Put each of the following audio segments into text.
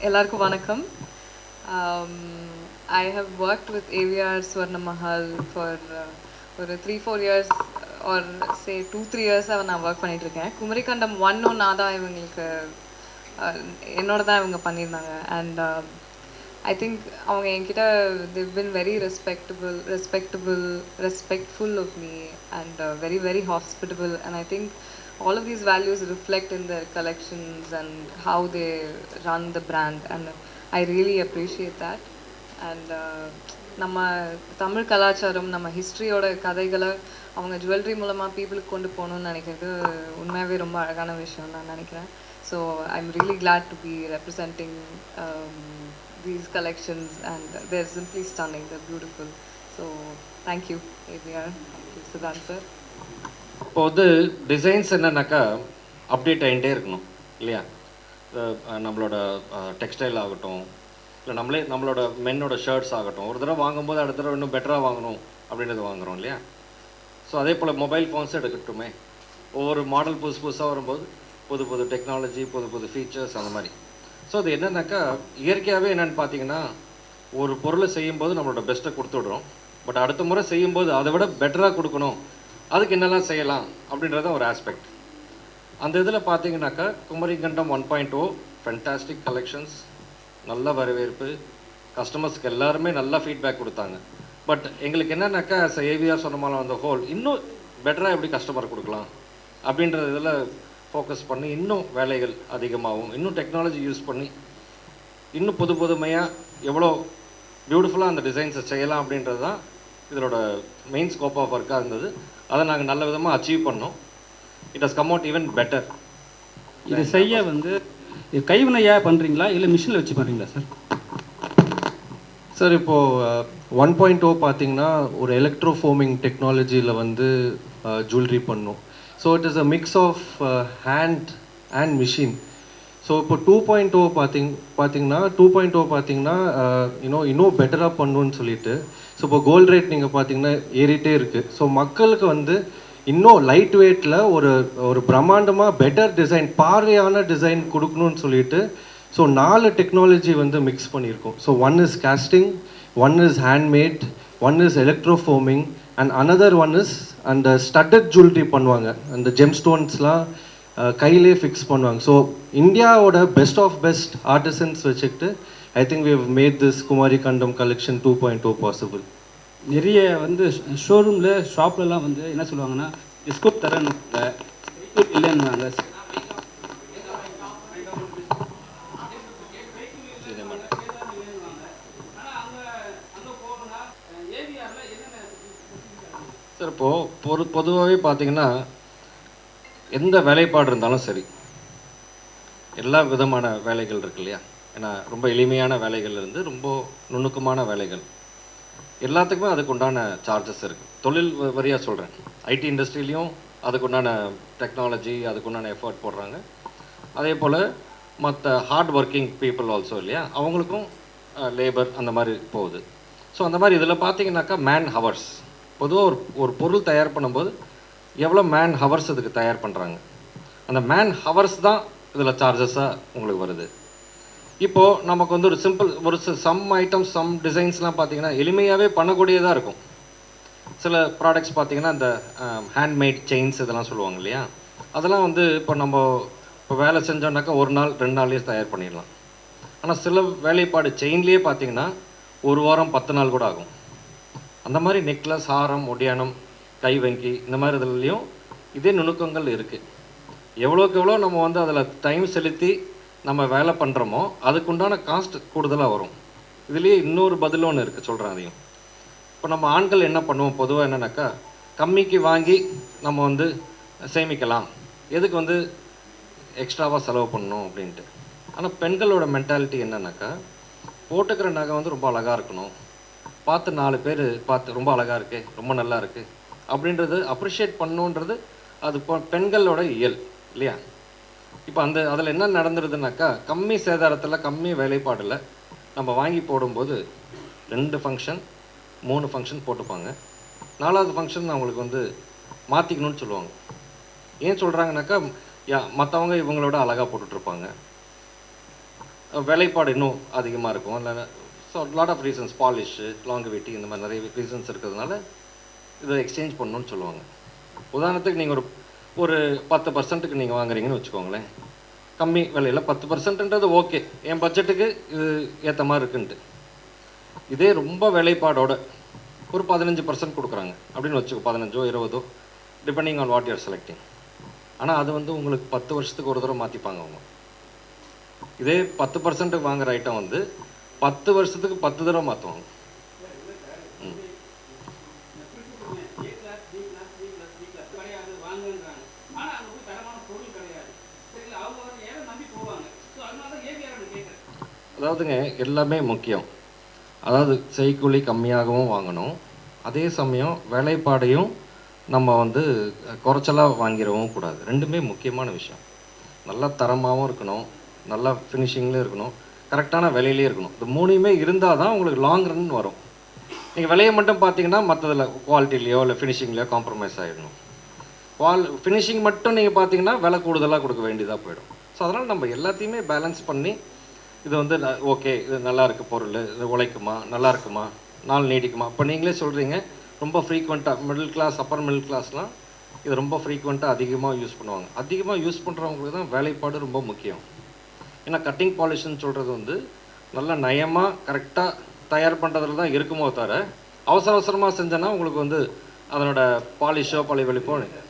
எல்லாருக்கும் வணக்கம். Um, I have worked with AVR Swarna Mahal for ஒரு 3-4 years or say 2-3 years நான் work பண்ணிட்டு இருக்கேன். குமரிக்கண்டம் 1 நான் தான் இவங்களுக்கு என்னோட தான் இவங்க பண்ணியிருந்தாங்க. அண்ட் ஐ திங்க் அவங்க என்கிட்ட they've been very respectful of me and very hospitable, and I think all of these values reflect in their collections and how they run the brand, and I really appreciate that. And நம்ம தமிழ் கலாச்சாரம் நம்ம ஹிஸ்ட்ரியோட கதைகளை அவங்க jewellery மூலமாக பீப்புளுக்கு கொண்டு போகணுன்னு நினைக்கிறது உண்மையாகவே ரொம்ப அழகான விஷயம் நான் நினைக்கிறேன். So I am really glad to be representing these collections, and they're simply stunning, they're beautiful. So thank you AVR, thank you Siddhant sir. இப்போ வந்து டிசைன்ஸ் என்னன்னாக்கா அப்டேட் ஆகிட்டே இருக்கணும் இல்லையா? நம்மளோட டெக்ஸ்டைல் ஆகட்டும், இல்லை நம்மளோட மென்னோட ஷர்ட்ஸ் ஆகட்டும், ஒரு தடவை வாங்கும்போது அடுத்த தடவை இன்னும் பெட்டராக வாங்கணும் அப்படின்றது வாங்குகிறோம் இல்லையா? ஸோ அதே போல் மொபைல் ஃபோன்ஸ் எடுக்கட்டுமே, ஒவ்வொரு மாடல் புதுசாக வரும்போது புது டெக்னாலஜி, புது ஃபீச்சர்ஸ் அந்த மாதிரி. ஸோ அது என்னன்னாக்கா இயற்கையாகவே என்னென்னு பார்த்தீங்கன்னா, ஒரு பொருளை செய்யும்போது நம்மளோட பெஸ்ட்டை கொடுத்துடுறோம். பட் அடுத்த முறை செய்யும்போது அதை விட பெட்டராக கொடுக்கணும், அதுக்கு என்னெல்லாம் செய்யலாம் அப்படின்றத ஒரு ஆஸ்பெக்ட். அந்த இதில் பார்த்தீங்கன்னாக்கா குமரிக்கண்டம் 1.0 ஃபென்டாஸ்டிக் கலெக்ஷன்ஸ், நல்ல வரவேற்பு, கஸ்டமர்ஸ்க்கு எல்லாருமே நல்ல ஃபீட்பேக் கொடுத்தாங்க. பட் எங்களுக்கு என்னன்னாக்கா ஏவிஆர் சொன்ன மாதிரி அந்த ஹோல் இன்னும் பெட்டராக எப்படி கஸ்டமர் கொடுக்கலாம் அப்படின்றது இதில் ஃபோக்கஸ் பண்ணி இன்னும் வேலைகள் அதிகமாகவும், இன்னும் டெக்னாலஜி யூஸ் பண்ணி இன்னும் புதுமையாக எவ்வளோ பியூட்டிஃபுல்லாக அந்த டிசைன்ஸை செய்யலாம் அப்படின்றது தான் இதோட மெயின் ஸ்கோப் ஆஃப் ஒர்க்காக இருந்தது. அதை நாங்கள் நல்ல விதமாக அச்சீவ் பண்ணோம். It has come out even better. இது செய்ய வந்து கைவினையாக பண்ணுறீங்களா இல்லை மிஷினில் வச்சு பண்ணுறீங்களா சார்? சார் இப்போது 1.0 பார்த்தீங்கன்னா ஒரு எலக்ட்ரோஃபோமிங் டெக்னாலஜியில் வந்து ஜுவல்லரி பண்ணோம். So it is a mix of hand and machine. So இப்போ 2.0 பார்த்தீங்கன்னா இன்னும் பெட்டராக பண்ணணுன்னு சொல்லிட்டு, ஸோ இப்போ கோல்ட் ரேட் நீங்கள் பார்த்தீங்கன்னா ஏறிட்டே இருக்குது. ஸோ மக்களுக்கு வந்து இன்னும் லைட் வெயிட்டில் ஒரு பிரம்மாண்டமாக பெட்டர் டிசைன், பார்வையான டிசைன் கொடுக்கணும்னு சொல்லிட்டு ஸோ 4 டெக்னாலஜி வந்து மிக்ஸ் பண்ணியிருக்கோம். So one is casting, one is handmade, one is electroforming, and another one is அந்த ஸ்டட்டட் ஜுவல்லரி பண்ணுவாங்க, அந்த ஜெம் ஸ்டோன்ஸ்லாம் கையிலே ஃபிக்ஸ் பண்ணுவாங்க. ஸோ இந்தியாவோட பெஸ்ட் ஆஃப் பெஸ்ட் ஆர்டிசன்ஸ் வச்சுக்கிட்டு I think we have made this Kumarikandam collection 2.0 possible. நிறைய வந்து ஷோரூமில் ஷாப்லலாம் வந்து என்ன சொல்லுவாங்கன்னா டிஸ்கவுண்ட் தரேன்னு இல்லைன்னுவாங்க. சார் இப்போது பொதுவாகவே பார்த்தீங்கன்னா எந்த வேலைப்பாடு இருந்தாலும் சரி, எல்லா விதமான வேலைகள் இருக்கு இல்லையா? ஏன்னா ரொம்ப எளிமையான வேலைகள் இருந்து ரொம்ப நுணுக்கமான வேலைகள் எல்லாத்துக்குமே அதுக்குண்டான சார்ஜஸ் இருக்குது. தொழில் வரியாக சொல்கிறேன், ஐடி இண்டஸ்ட்ரியிலையும் அதுக்குண்டான டெக்னாலஜி, அதுக்குண்டான எஃபர்ட் போடுறாங்க. அதே போல் மற்ற ஹார்ட் ஒர்க்கிங் பீப்புள் ஆல்சோ இல்லையா, அவங்களுக்கும் லேபர் அந்த மாதிரி போகுது. ஸோ அந்த மாதிரி இதில் பார்த்தீங்கன்னாக்கா மேன் ஹவர்ஸ், பொதுவாக ஒரு பொருள் தயார் பண்ணும்போது எவ்வளோ மேன் ஹவர்ஸ் இதுக்கு தயார் பண்ணுறாங்க, அந்த மேன் ஹவர்ஸ் தான் இதில் சார்ஜஸாக உங்களுக்கு வருது. இப்போது நமக்கு வந்து ஒரு சம் ஐட்டம்ஸ், சம் டிசைன்ஸ்லாம் பார்த்தீங்கன்னா எளிமையாகவே பண்ணக்கூடியதாக இருக்கும். சில ப்ராடக்ட்ஸ் பார்த்தீங்கன்னா இந்த ஹேண்ட்மேட் செயின்ஸ் இதெல்லாம் சொல்லுவாங்க இல்லையா, அதெல்லாம் வந்து இப்போ வேலை செஞ்சோன்னாக்கா 1 நாள் 2 நாள்லேயே தயார் பண்ணிடலாம். ஆனால் சில வேலைப்பாடு செயின்லேயே பார்த்தீங்கன்னா 1 வாரம் 10 நாள் கூட ஆகும். அந்த மாதிரி நெக்லஸ், ஹாரம், ஒடியானம், கைவங்கி இந்த மாதிரி இதுலேயும் இதே நுணுக்கங்கள் இருக்குது. எவ்வளோக்கு எவ்வளோ நம்ம வந்து அதில் டைம் செலுத்தி நம்ம வேலை பண்ணுறோமோ அதுக்குண்டான காஸ்ட் கூடுதலாக வரும். இதுலேயே இன்னொரு பதில் ஒன்று இருக்குது, சொல்கிறேன் அதையும். இப்போ நம்ம ஆண்கள் என்ன பண்ணுவோம், பொதுவாக என்னென்னாக்கா கம்மிக்கு வாங்கி நம்ம வந்து சேமிக்கலாம், எதுக்கு வந்து எக்ஸ்ட்ராவாக செலவு பண்ணணும் அப்படின்ட்டு. ஆனால் பெண்களோட மென்டாலிட்டி என்னன்னாக்கா, போட்டுக்கிற நகை வந்து ரொம்ப அழகாக இருக்கணும், பார்த்து 4 பேர் பார்த்து ரொம்ப அழகாக இருக்குது, ரொம்ப நல்லா இருக்குது அப்படின்றது அப்ரிஷியேட் பண்ணணுன்றது அது பெண்களோட இயல் இல்லையா? இப்போ அதில் என்ன நடந்துருதுனாக்கா, கம்மி சேதாரத்தில் கம்மி வேலைப்பாடில் நம்ம வாங்கி போடும்போது 2 ஃபங்க்ஷன் 3 ஃபங்க்ஷன் போட்டுப்பாங்க. 4வது ஃபங்க்ஷன் அவங்களுக்கு வந்து மாற்றிக்கணும்னு சொல்லுவாங்க. ஏன் சொல்கிறாங்கனாக்கா, மற்றவங்க இவங்களோட அழகாக போட்டுட்ருப்பாங்க. வேலைப்பாடு இன்னும் அதிகமாக இருக்கும். இல்லை so lot of reasons, polish, longevity, இந்த மாதிரி நிறைய ரீசன்ஸ் இருக்கிறதுனால இதை எக்ஸ்சேஞ்ச் பண்ணணும்னு சொல்லுவாங்க. உதாரணத்துக்கு நீங்கள் ஒரு 10%க்கு நீங்கள் வாங்குறீங்கன்னு வச்சுக்கோங்களேன். கம்மி விலையில் 10%ன்றது ஓகே, என் பட்ஜெட்டுக்கு இது ஏற்ற மாதிரி இருக்குன்ட்டு. இதே ரொம்ப வேலைப்பாடோட ஒரு 15% கொடுக்குறாங்க அப்படின்னு வச்சுக்கோ, 15ஓ 20ஓ depending on what you are selecting. ஆனால் அது வந்து உங்களுக்கு 10 வருஷத்துக்கு ஒரு தடவை மாற்றிப்பாங்க அவங்க. இதே 10% வாங்குற ஐட்டம் வந்து 10 வருஷத்துக்கு 10 தடவை மாற்றுவாங்க. அதாவதுங்க எல்லாமே முக்கியம். அதாவது செய்கூலி கம்மியாகவும் வாங்கணும், அதே சமயம் வேலைப்பாடையும் நம்ம வந்து குறைச்சலாக வாங்கிடவும் கூடாது. ரெண்டுமே முக்கியமான விஷயம். நல்லா தரமாகவும் இருக்கணும், நல்லா ஃபினிஷிங்லேயும் இருக்கணும், கரெக்டான விலையிலே இருக்கணும். இந்த மூணுமே இருந்தால் தான் உங்களுக்கு லாங் ரன் வரும். நீங்கள் விலையை மட்டும் பார்த்தீங்கன்னா மற்றதில் குவாலிட்டிலையோ இல்லை ஃபினிஷிங்லையோ காம்ப்ரமைஸ் ஆகிடணும். ஃபினிஷிங் மட்டும் நீங்கள் பார்த்தீங்கன்னா விலை கூடுதலாக கொடுக்க வேண்டியதாக போயிடும். ஸோ அதனால் நம்ம எல்லாத்தையுமே பேலன்ஸ் பண்ணி இது வந்து ஓகே, இது நல்லா இருக்குது பொருள், இது உழைக்குமா, நல்லா இருக்குமா, நாள் நீடிக்குமா. இப்போ நீங்களே சொல்கிறீங்க ரொம்ப ஃப்ரீக்வெண்ட்டாக மிடில் கிளாஸ், அப்பர் மிடில் கிளாஸ்லாம் இது ரொம்ப ஃப்ரீக்வெண்ட்டாக அதிகமாக யூஸ் பண்ணுவாங்க. அதிகமாக யூஸ் பண்ணுறவங்களுக்கு தான் வேலைப்பாடு ரொம்ப முக்கியம். ஏன்னா கட்டிங் பாலிஷ்ன்னு சொல்கிறது வந்து நல்லா நயமாக கரெக்டாக தயார் பண்ணுறதுல தான் இருக்குமோ தவிர அவசர அவசரமாக செஞ்சோன்னா உங்களுக்கு வந்து அதனோட பாலிஷோ பழைய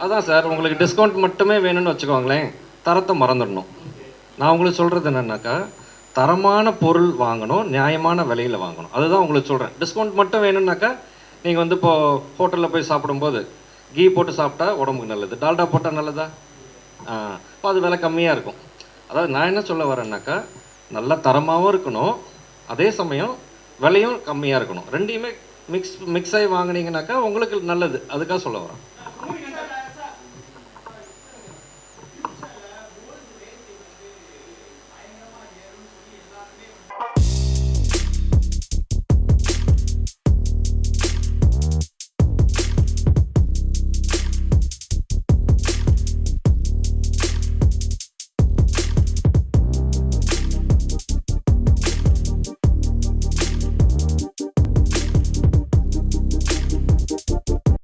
அதான் சார், உங்களுக்கு டிஸ்கவுண்ட் மட்டுமே வேணும்னு வச்சுக்கோங்களேன், தரத்தை மறந்துடணும். நான் உங்களுக்கு சொல்கிறது என்னென்னாக்கா, தரமான பொருள் வாங்கணும், நியாயமான விலையில் வாங்கணும். அதுதான் உங்களுக்கு சொல்கிறேன். டிஸ்கவுண்ட் மட்டும் வேணும்னாக்கா நீங்கள் வந்து இப்போது ஹோட்டலில் போய் சாப்பிடும்போது கீ போட்டு சாப்பிட்டா உடம்புக்கு நல்லது, டால்டா போட்டால் நல்லதா? இப்போ அது விலை கம்மியாக இருக்கும். அதாவது நான் என்ன சொல்ல வரேன்னாக்கா, நல்ல தரமாகவும் இருக்கணும், அதே சமயம் விலையும் கம்மியாக இருக்கணும். ரெண்டையுமே மிக்ஸ் ஆகி வாங்கினீங்கனாக்கா உங்களுக்கு நல்லது. அதுக்காக சொல்ல வரேன்.